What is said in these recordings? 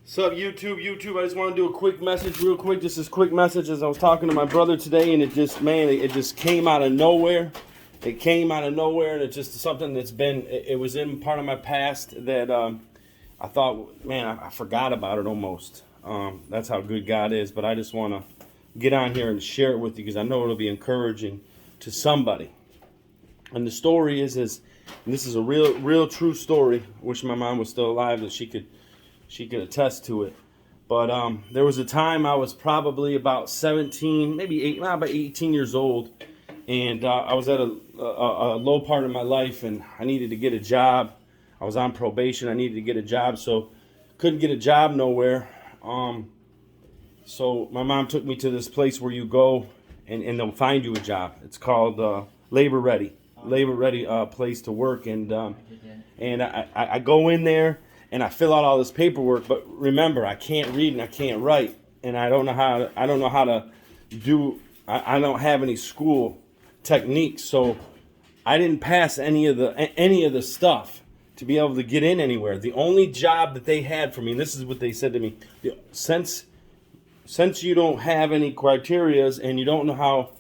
What's up, YouTube? I just want to do a quick message real quick. Just this quick message as I was talking to my brother today, and it just came out of nowhere. It came out of nowhere, and it's just something that's been, it was in part of my past that I thought, man, I forgot about it almost. That's how good God is, but I just want to get on here and share it with you because I know it'll be encouraging to somebody. And the story is and this is a real true story. Wish my mom was still alive that she could attest to it. But there was a time I was probably about 17, maybe about 18 years old, and I was at a low part of my life, and I needed to get a job. I was on probation. I needed to get a job, so couldn't get a job nowhere. So my mom took me to this place where you go and they'll find you a job. It's called Labor Ready place to work, and I go in there. And I fill out all this paperwork, but remember, I can't read and I can't write, and I don't know how to do. I don't have any school techniques, so I didn't pass any of the stuff to be able to get in anywhere. The only job that they had for me, and this is what they said to me: since you don't have any criterias and you don't know how,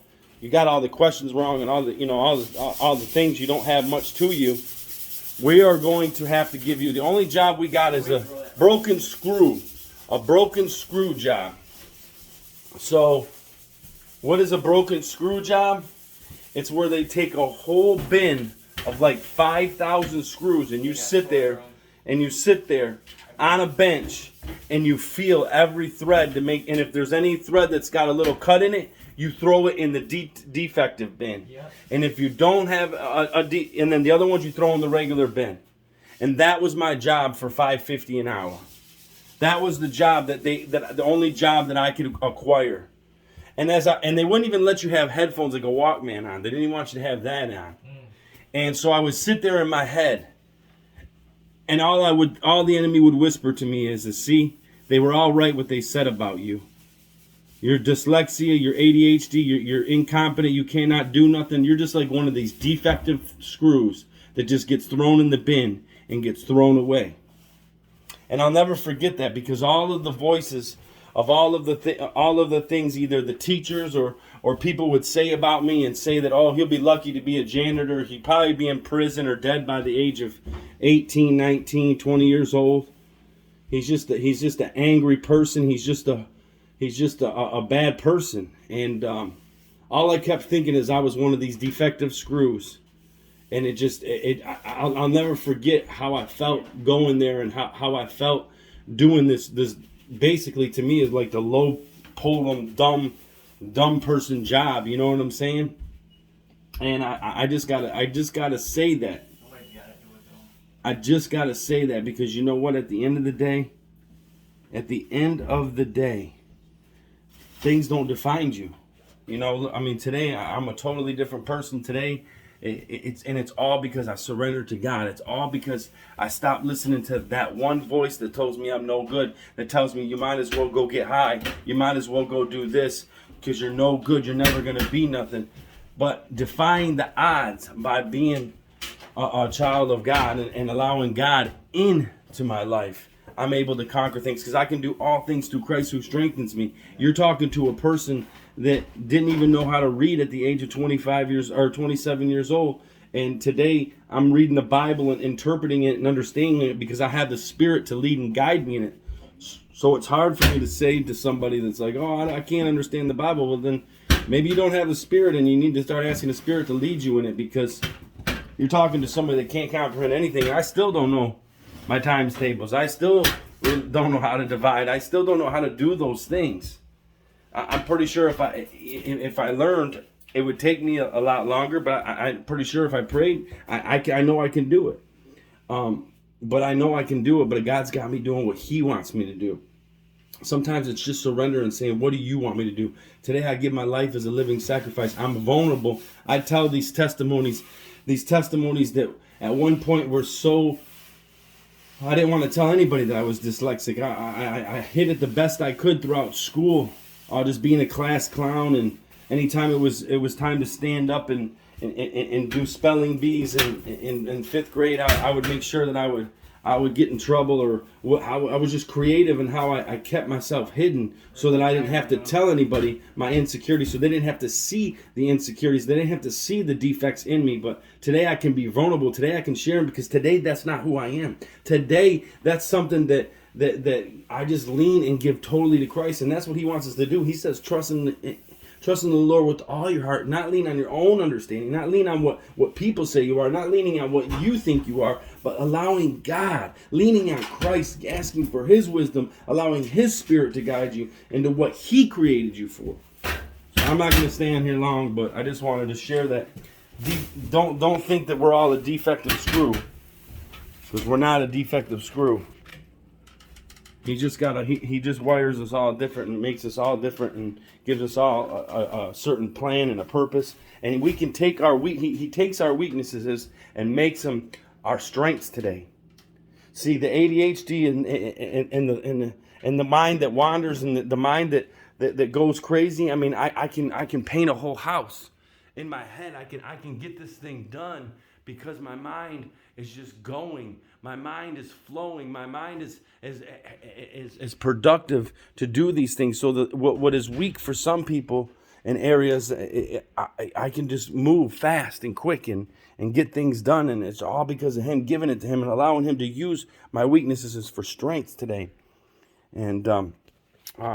you got all the questions wrong and all the things, you don't have much to you. We are going to have to give you, the only job we got is a broken screw job. So, what is a broken screw job? It's where they take a whole bin of like 5,000 screws, and you sit there on a bench and you feel every thread to make, and if there's any thread that's got a little cut in it, you throw it in the defective bin. Yep. And if you don't have and then the other ones you throw in the regular bin. And that was my job for $5.50 an hour. That was the job the only job that I could acquire. And and they wouldn't even let you have headphones like a Walkman on. They didn't even want you to have that on. And so I would sit there in my head, and all the enemy would whisper to me is, see, they were all right what they said about you. Your dyslexia, your ADHD, you're incompetent, you cannot do nothing. You're just like one of these defective screws that just gets thrown in the bin and gets thrown away. And I'll never forget that, because all of the voices of all of the things either the teachers or people would say about me and say that, oh, he'll be lucky to be a janitor. He'd probably be in prison or dead by the age of 18, 19, 20 years old. He's just an angry person. He's just a bad person. And all I kept thinking is I was one of these defective screws. And I'll never forget how I felt going there and how I felt doing this basically to me is like the low pull dumb person job. You know what I'm saying? And I just gotta say that. I just gotta say that, because you know what? At the end of the day, things don't define you. You know, I mean, today I'm a totally different person today. It's all because I surrendered to God. It's all because I stopped listening to that one voice that tells me I'm no good, that tells me you might as well go get high. You might as well go do this because you're no good. You're never going to be nothing. But defying the odds by being a child of God and allowing God into my life, I'm able to conquer things, because I can do all things through Christ who strengthens me. You're talking to a person that didn't even know how to read at the age of 25 years or 27 years old. And today I'm reading the Bible and interpreting it and understanding it because I have the Spirit to lead and guide me in it. So it's hard for me to say to somebody that's like, oh, I can't understand the Bible. Well, then maybe you don't have the Spirit, and you need to start asking the Spirit to lead you in it, because you're talking to somebody that can't comprehend anything. I still don't know my times tables. I still don't know how to divide. I still don't know how to do those things. I'm pretty sure if I learned, it would take me a lot longer. But I'm pretty sure if I prayed, I know I can do it. But I know I can do it. But God's got me doing what He wants me to do. Sometimes it's just surrender and saying, what do you want me to do? Today I give my life as a living sacrifice. I'm vulnerable. I tell these testimonies that at one point were so, I didn't want to tell anybody that I was dyslexic. I hid it the best I could throughout school, just being a class clown. And anytime it was time to stand up and do spelling bees in fifth grade, I would make sure that I would get in trouble, or I was just creative in how I kept myself hidden so that I didn't have to tell anybody my insecurities, so they didn't have to see the insecurities. They didn't have to see the defects in me. But today I can be vulnerable. Today I can share them, because today that's not who I am. Today that's something that I just lean and give totally to Christ. And that's what he wants us to do. He says, trust in the Lord with all your heart, not lean on your own understanding, not lean on what people say you are, not leaning on what you think you are, but allowing God, leaning on Christ, asking for his wisdom, allowing his spirit to guide you into what he created you for. So I'm not going to stand here long, but I just wanted to share that. Don't think that we're all a defective screw, because we're not a defective screw. He just wires us all different and makes us all different and gives us all a certain plan and a purpose. And we can take he takes our weaknesses and makes them our strengths today. See, the ADHD and the mind that wanders, and the mind that goes crazy. I mean, I can paint a whole house in my head. I can get this thing done because my mind is just going. My mind is flowing. My mind is productive to do these things. So that what is weak for some people in areas, I can just move fast and quick and get things done. And it's all because of him, giving it to him and allowing him to use my weaknesses for strength today. And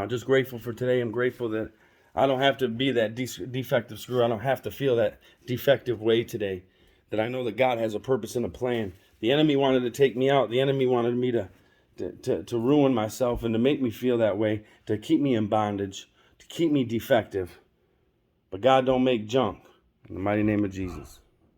just grateful for today. I'm grateful that I don't have to be that defective screw. I don't have to feel that defective way today. That I know that God has a purpose and a plan. The enemy wanted to take me out. The enemy wanted me to ruin myself and to make me feel that way, to keep me in bondage, to keep me defective. But God don't make junk. In the mighty name of Jesus.